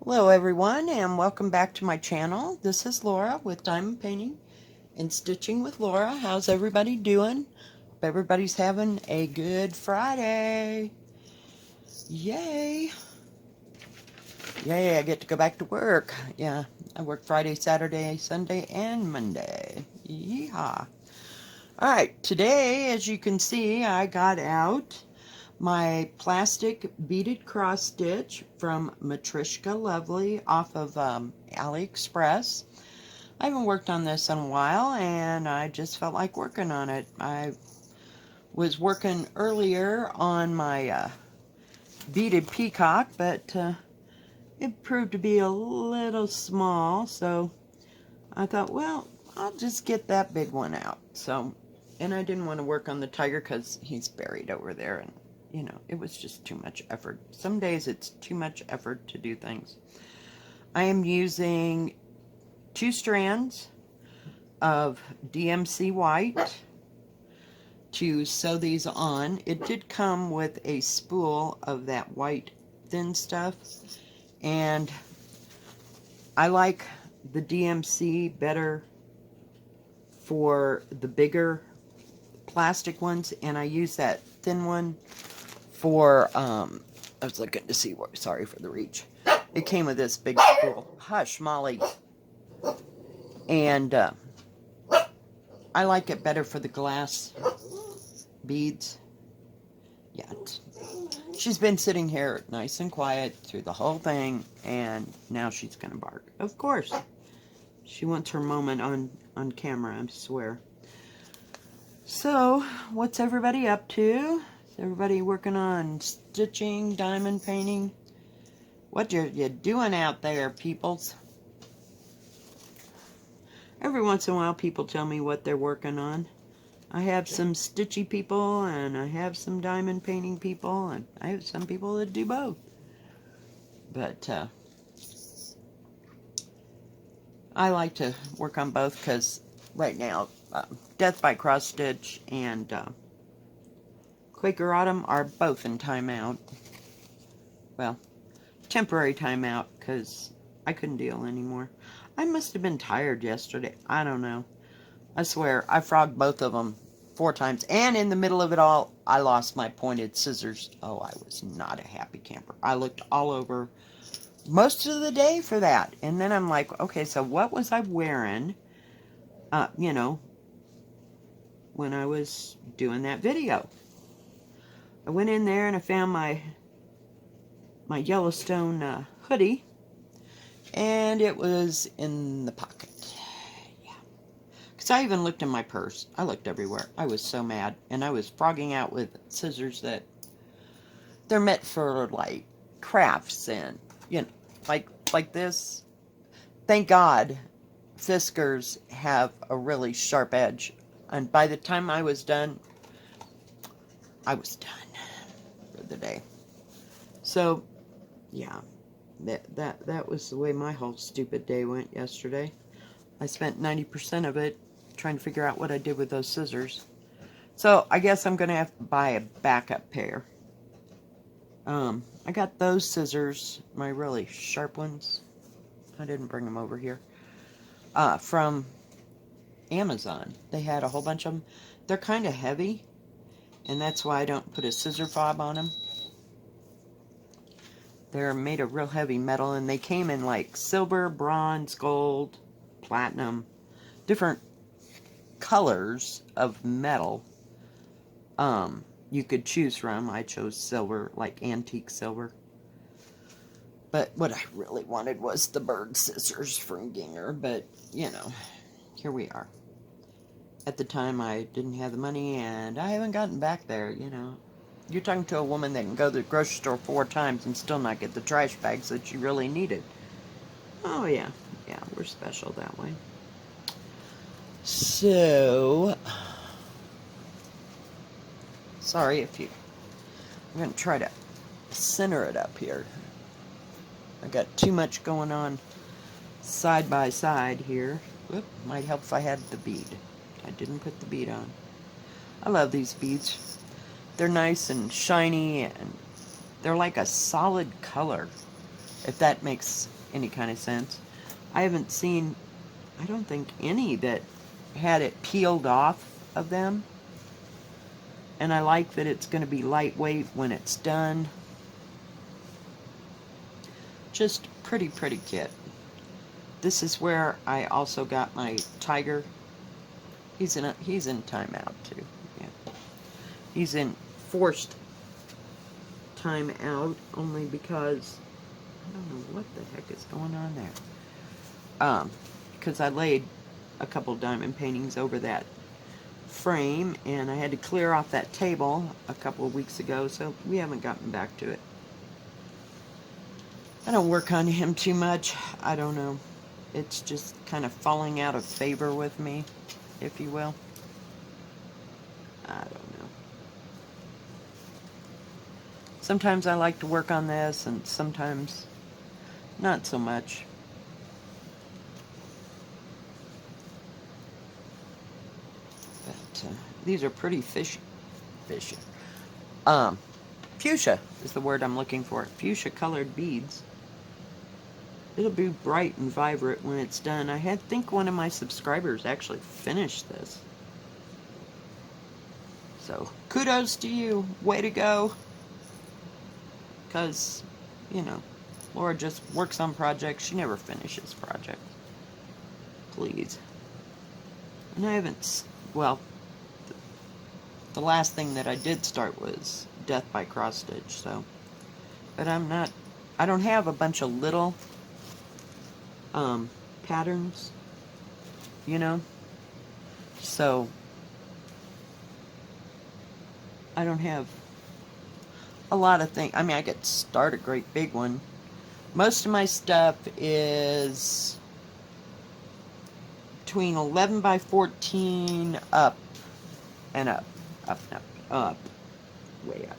Hello everyone and welcome back to my channel. This is Laura with Diamond Painting and Stitching with Laura. How's everybody doing? Hope everybody's having a good Friday. Yay! Yay, I get to go back to work. Yeah, I work Friday, Saturday, Sunday, and Monday. Yeehaw! Alright, today as you can see I got out my plastic beaded cross stitch from Matrishka Lovely off of AliExpress. I haven't worked on this in a while and I just felt like working on it. I was working earlier on my beaded peacock, but it proved to be a little small, so I thought, well, I'll just get that big one out. And I didn't want to work on the tiger because he's buried over there, and you know, it was just too much effort. Some days it's too much effort to do things. I am using 2 strands of DMC white to sew these on. It did come with a spool of that white thin stuff, and I like the DMC better for the bigger plastic ones, and I use that thin one for, I was looking to see what, sorry for the reach. It came with this big spool. Hush, Molly. And I like it better for the glass beads. Yeah, she's been sitting here nice and quiet through the whole thing, and now she's gonna bark. Of course. She wants her moment on camera, I swear. So, what's everybody up to? Is everybody working on stitching, diamond painting? What you doing out there, peoples? Every once in a while, people tell me what they're working on. I have some stitchy people, and I have some diamond painting people, and I have some people that do both. But I like to work on both because right now, Death by Cross Stitch and Quaker Autumn are both in timeout. Well, temporary timeout because I couldn't deal anymore. I must have been tired yesterday. I don't know. I swear, I frogged both of them 4 times. And in the middle of it all, I lost my pointed scissors. Oh, I was not a happy camper. I looked all over most of the day for that. And then I'm like, okay, so what was I wearing, you know, when I was doing that video? I went in there and I found my Yellowstone hoodie, and it was in the pocket. Yeah, because I even looked in my purse. I looked everywhere. I was so mad, and I was frogging out with scissors that they're meant for like crafts and, you know, like this. Thank God Fiskars have a really sharp edge, and by the time I was done, I was done for the day. So, yeah, that was the way my whole stupid day went yesterday. I spent 90% of it trying to figure out what I did with those scissors. So, I guess I'm going to have to buy a backup pair. I got those scissors, my really sharp ones. I didn't bring them over here. From Amazon. They had a whole bunch of them. They're kind of heavy, and that's why I don't put a scissor fob on them. They're made of real heavy metal, and they came in like silver, bronze, gold, platinum, different colors of metal you could choose from. I chose silver, like antique silver. But what I really wanted was the bird scissors from Ginger, but, you know, here we are. At the time, I didn't have the money, and I haven't gotten back there, you know. You're talking to a woman that can go to the grocery store 4 times and still not get the trash bags that she really needed. Oh, yeah. Yeah, we're special that way. So, sorry if you... I'm going to try to center it up here. I got too much going on side by side here. Whoop, might help if I had the bead. I didn't put the bead on. I love these beads. They're nice and shiny, and they're like a solid color. if that makes any kind of sense. I haven't seen, I don't think any that had it peeled off of them. And I like that it's going to be lightweight when it's done. Just pretty kit. This is where I also got my tiger. He's in timeout too. Yeah. He's in forced timeout only because I don't know what the heck is going on there. Because I laid a couple diamond paintings over that frame and I had to clear off that table a couple of weeks ago, so we haven't gotten back to it. I don't work on him too much. I don't know. It's just kind of falling out of favor with me, if you will. I don't know. Sometimes I like to work on this and sometimes not so much. But these are pretty fishy. Fuchsia is the word I'm looking for. Fuchsia colored beads. It'll be bright and vibrant when it's done. I think one of my subscribers actually finished this. So, kudos to you. Way to go. Because, you know, Lora just works on projects. She never finishes projects. Please. And I haven't, well, the last thing that I did start was Death by Cross Stitch, so. But I don't have a bunch of little patterns, you know, so I don't have a lot of things. I mean, I could start a great big one. Most of my stuff is between 11 by 14 up and up, way up.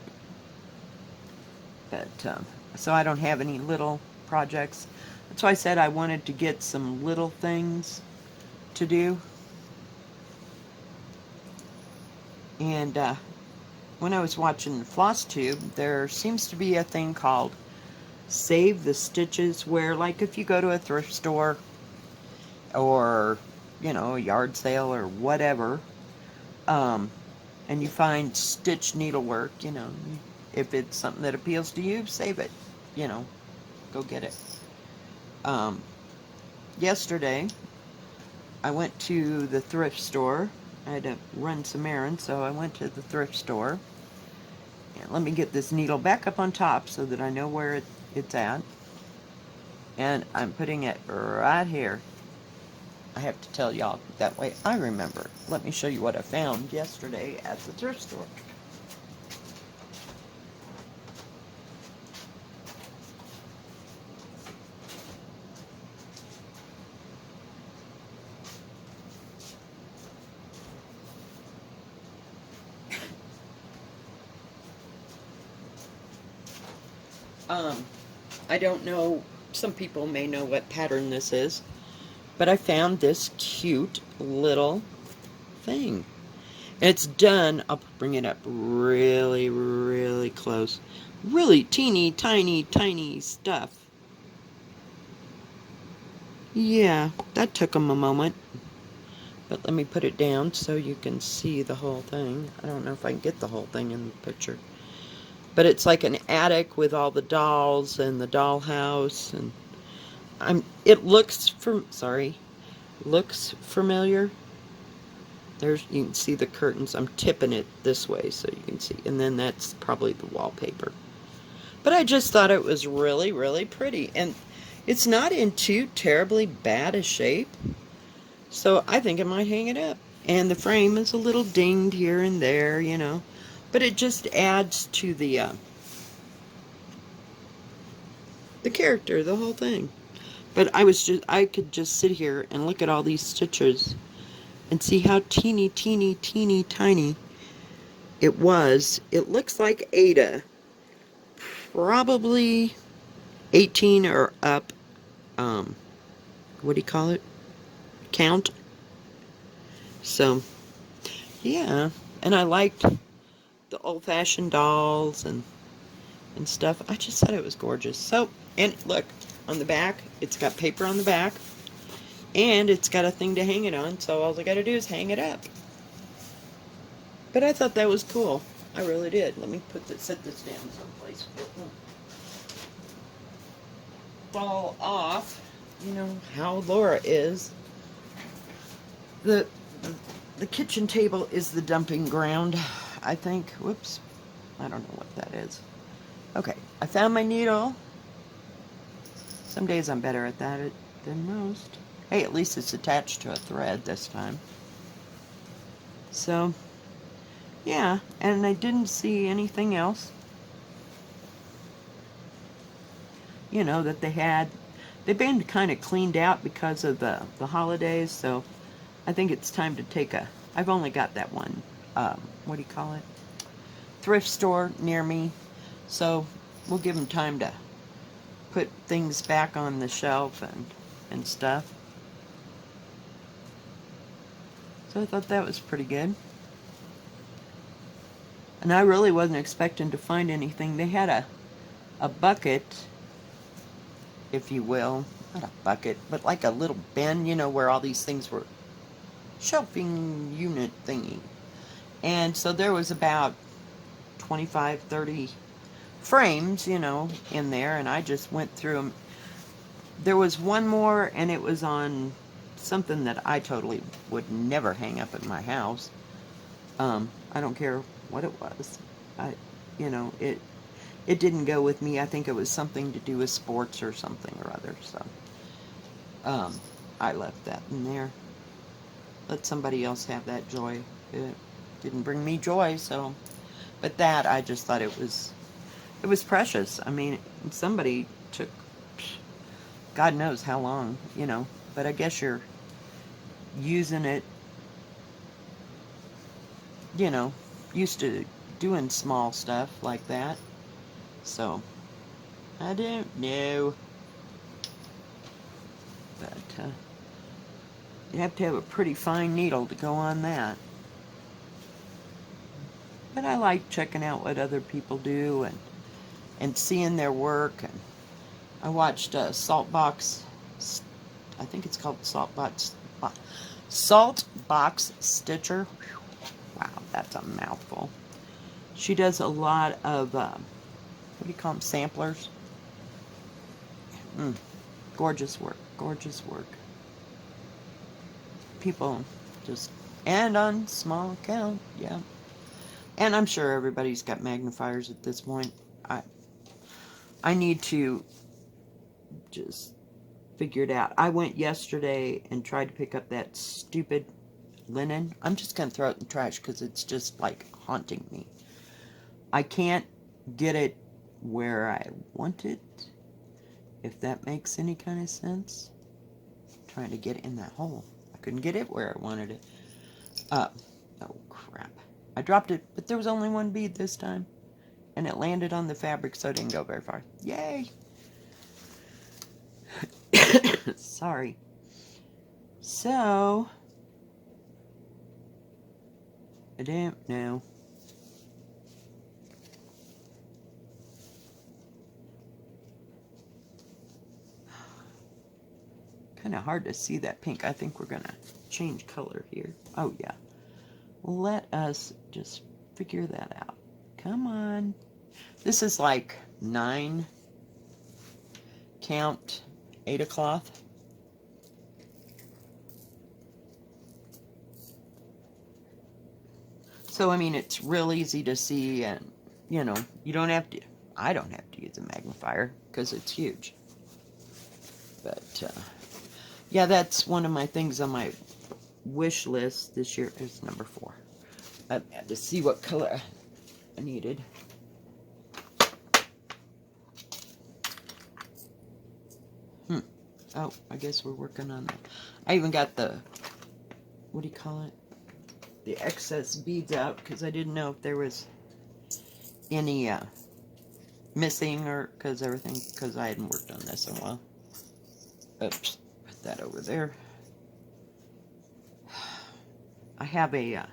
But, so I don't have any little projects. That's why I said I wanted to get some little things to do. And when I was watching FlossTube, there seems to be a thing called Save the Stitches, where like if you go to a thrift store or, you know, a yard sale or whatever, and you find stitch needlework, you know, if it's something that appeals to you, save it, you know, go get it. Yesterday, I went to the thrift store. I had to run some errands, so I went to the thrift store. And let me get this needle back up on top so that I know where it's at. And I'm putting it right here. I have to tell y'all, that way I remember. Let me show you what I found yesterday at the thrift store. I don't know, some people may know what pattern this is, but I found this cute little thing. It's done, I'll bring it up really close. Really teeny, tiny stuff. Yeah, that took them a moment. But let me put it down so you can see the whole thing. I don't know if I can get the whole thing in the picture. But it's like an attic with all the dolls and the dollhouse, and it looks looks familiar. There's, you can see the curtains. I'm tipping it this way so you can see. And then that's probably the wallpaper. But I just thought it was really pretty. And it's not in too terribly bad a shape. So I think I might hang it up. And the frame is a little dinged here and there, you know. But it just adds to the character, the whole thing. But I could just sit here and look at all these stitches and see how teeny tiny it was. It looks like Ada. Probably 18 or up, what do you call it? Count. So, yeah. And I liked the old-fashioned dolls and stuff. I just thought it was gorgeous. So, And look, on the back, it's got paper on the back, and it's got a thing to hang it on, so all I gotta do is hang it up. But I thought that was cool. I really did. Let me set this down someplace. It won't fall off. You know how Laura is. The, the kitchen table is the dumping ground, I think. Whoops. I don't know what that is. Okay, I found my needle. Some days I'm better at that than most. Hey, at least it's attached to a thread this time. So, yeah, and I didn't see anything else, you know, that they had. They've been kind of cleaned out because of the holidays, so I think it's time to take a... I've only got that one, what do you call it? Thrift store near me, so we'll give them time to put things back on the shelf and stuff. So I thought that was pretty good. And I really wasn't expecting to find anything. They had a bucket, if you will. Not a bucket, but like a little bin, you know, where all these things were. Shelving unit thingy. And so there was about 25, 30 frames, you know, in there. And I just went through them. There was one more, and it was on something that I totally would never hang up at my house. I don't care what it was. You know, it didn't go with me. I think it was something to do with sports or something or other. So, I left that in there. Let somebody else have that joy. It didn't bring me joy, so. But that, I just thought it was precious. I mean, somebody took, God knows how long, you know. But I guess you're using it, you know, used to doing small stuff like that. So, I don't know. But, you have to have a pretty fine needle to go on that. But I like checking out what other people do and seeing their work. And I watched Saltbox, I think it's called Saltbox Stitcher. Wow, that's a mouthful. She does a lot of, what do you call them, samplers? Gorgeous work, gorgeous work. People just, and on small account, yeah. And I'm sure everybody's got magnifiers at this point. I need to just figure it out. I went yesterday and tried to pick up that stupid linen. I'm just going to throw it in the trash because it's just like haunting me. I can't get it where I want it, if that makes any kind of sense. I'm trying to get it in that hole. I couldn't get it where I wanted it. Oh crap. I dropped it, but there was only one bead this time. And it landed on the fabric, so it didn't go very far. Yay! Sorry. So, I don't know. Kind of hard to see that pink. I think we're going to change color here. Oh, yeah. Let us just figure that out. Come on. This is like 9 count 8 cloth. So, I mean, it's real easy to see, and, you know, you don't have to, I don't have to use a magnifier because it's huge. But, yeah, that's one of my things on my wish list this year. Is number 4. I had to see what color I needed. Oh, I guess we're working on that. I even got the, what do you call it? The excess beads out because I didn't know if there was any missing or because I hadn't worked on this in a while. Oops, put that over there. I have a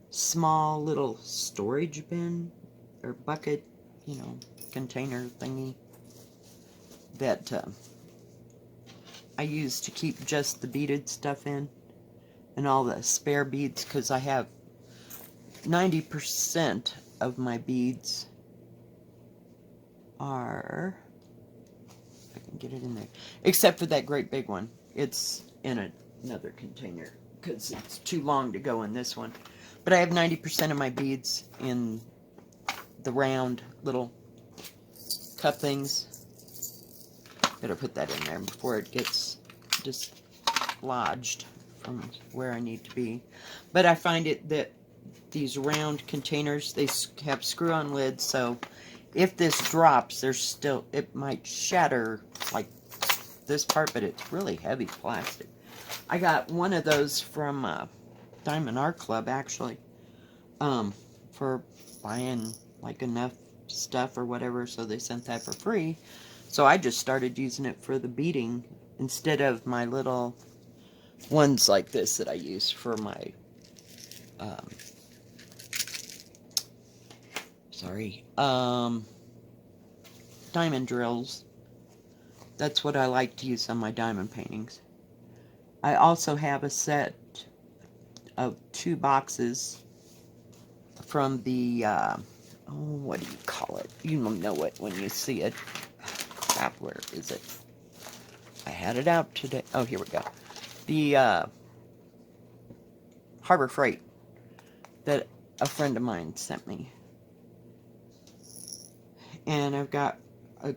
small little storage bin or bucket, you know, container thingy. that I use to keep just the beaded stuff in, and all the spare beads, because I have 90% of my beads are, if I can get it in there, except for that great big one. It's in another container because it's too long to go in this one. But I have 90% of my beads in the round little cup things. Better put that in there before it gets dislodged from where I need to be. But I find it that these round containers, they have screw-on lids, so if this drops, there's still, it might shatter like this part, but it's really heavy plastic. I got one of those from Diamond Art Club, actually, for buying like enough stuff or whatever, so they sent that for free. So I just started using it for the beading instead of my little ones like this that I use for my diamond drills. That's what I like to use on my diamond paintings. I also have a set of 2 boxes from the, what do you call it? You know it when you see it. Crap, where is it? I had it out today. Oh, here we go. The Harbor Freight that a friend of mine sent me. And I've got a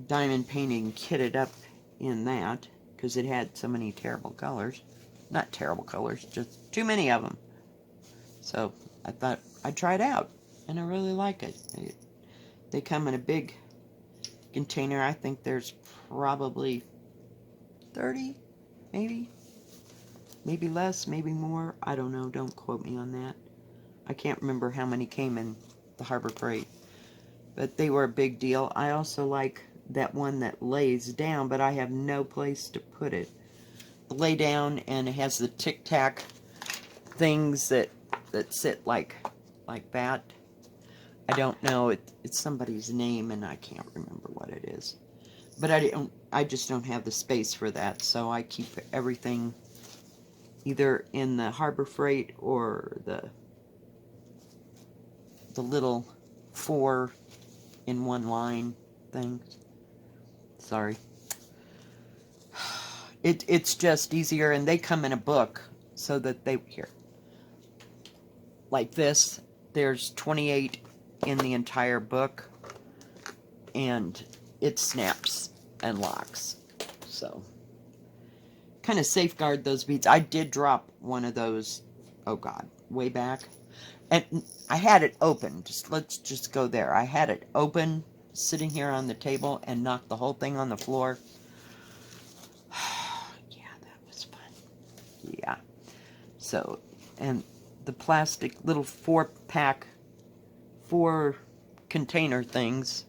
diamond painting kitted up in that because it had so many terrible colors. Not terrible colors, just too many of them. So I thought I'd try it out, and I really like it. They come in a big container. I think there's probably 30, maybe less, maybe more. I don't know. Don't quote me on that. I can't remember how many came in the Harbor Freight, but they were a big deal. I also like that one that lays down, but I have no place to put it. Lay down, and it has the tic-tac things that sit like that. I don't know. It's somebody's name, and I can't remember what it is. But I just don't have the space for that, so I keep everything either in the Harbor Freight or the little 4-in-1 things. Sorry. It's just easier, and they come in a book so that here. Like this, there's 28 in the entire book, and it snaps and locks. So, kind of safeguard those beads. I did drop one of those, oh God, way back. And I had it open. Let's just go there. I had it open, sitting here on the table, and knocked the whole thing on the floor. Yeah, that was fun. Yeah. So, and the plastic little 4-pack, 4 container things,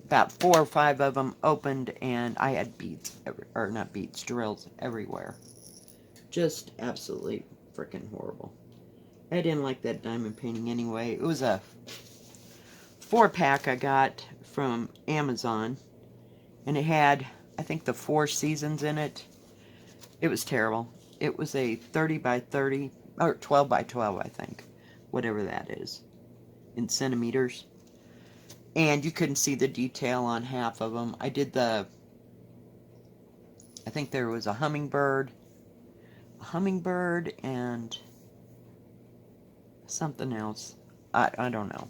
about 4 or 5 of them opened, and I had beads, or not beads, drills everywhere. Just absolutely freaking horrible. I didn't like that diamond painting anyway. It was a 4-pack I got from Amazon, and it had, I think, the 4 seasons in it. It was terrible. It was a 30 by 30, or 12 by 12, I think, whatever that is, in centimeters. And you couldn't see the detail on half of them. I did I think there was a hummingbird, and something else. I don't know.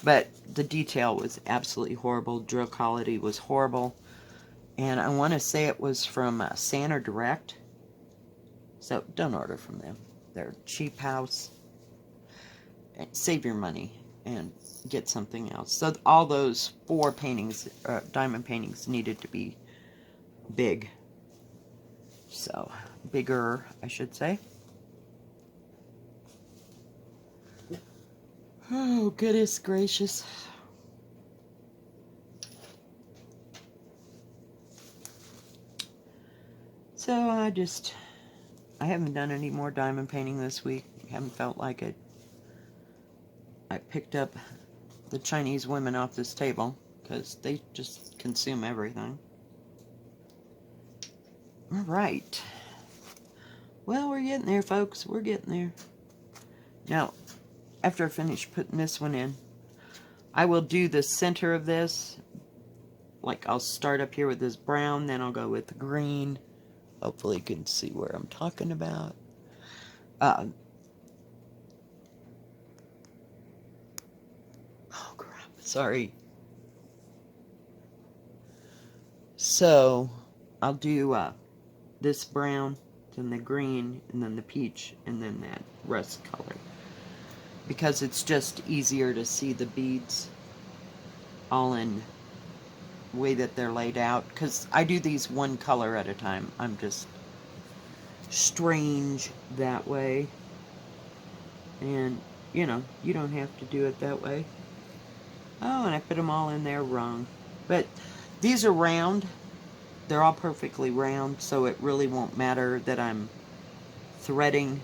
But the detail was absolutely horrible. Drill quality was horrible. And I want to say it was from Sanner Direct. So don't order from them. They're a cheap house. Save your money and get something else. So all those 4 paintings, diamond paintings, needed to be big. So, bigger, I should say. Oh, goodness gracious. So I haven't done any more diamond painting this week. Haven't felt like it. I picked up the Chinese women off this table because they just consume everything. All right. Well, we're getting there, folks. We're getting there. Now, after I finish putting this one in, I will do the center of this. Like, I'll start up here with this brown, then I'll go with the green. Hopefully you can see where I'm talking about. Oh, crap. Sorry. So, I'll do this brown, then the green, and then the peach, and then that rust color. Because it's just easier to see the beads all in the way that they're laid out. Because I do these one color at a time. I'm just strange that way. And, you know, you don't have to do it that way. Oh, and I put them all in there wrong. But these are round. They're all perfectly round, so it really won't matter that I'm threading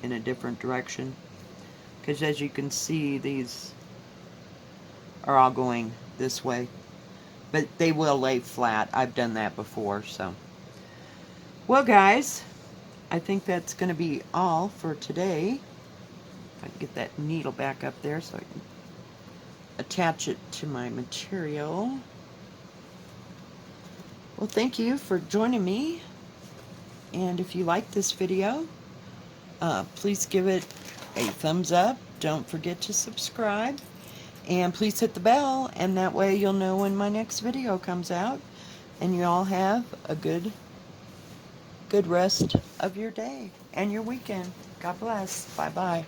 in a different direction. Because as you can see, these are all going this way. But they will lay flat. I've done that before, so. Well, guys, I think that's going to be all for today. If I can get that needle back up there so I can attach it to my material. Well, thank you for joining me. And if you like this video, please give it a thumbs up. Don't forget to subscribe. And please hit the bell, and that way you'll know when my next video comes out. And you all have a good rest of your day and your weekend. God bless. Bye-bye.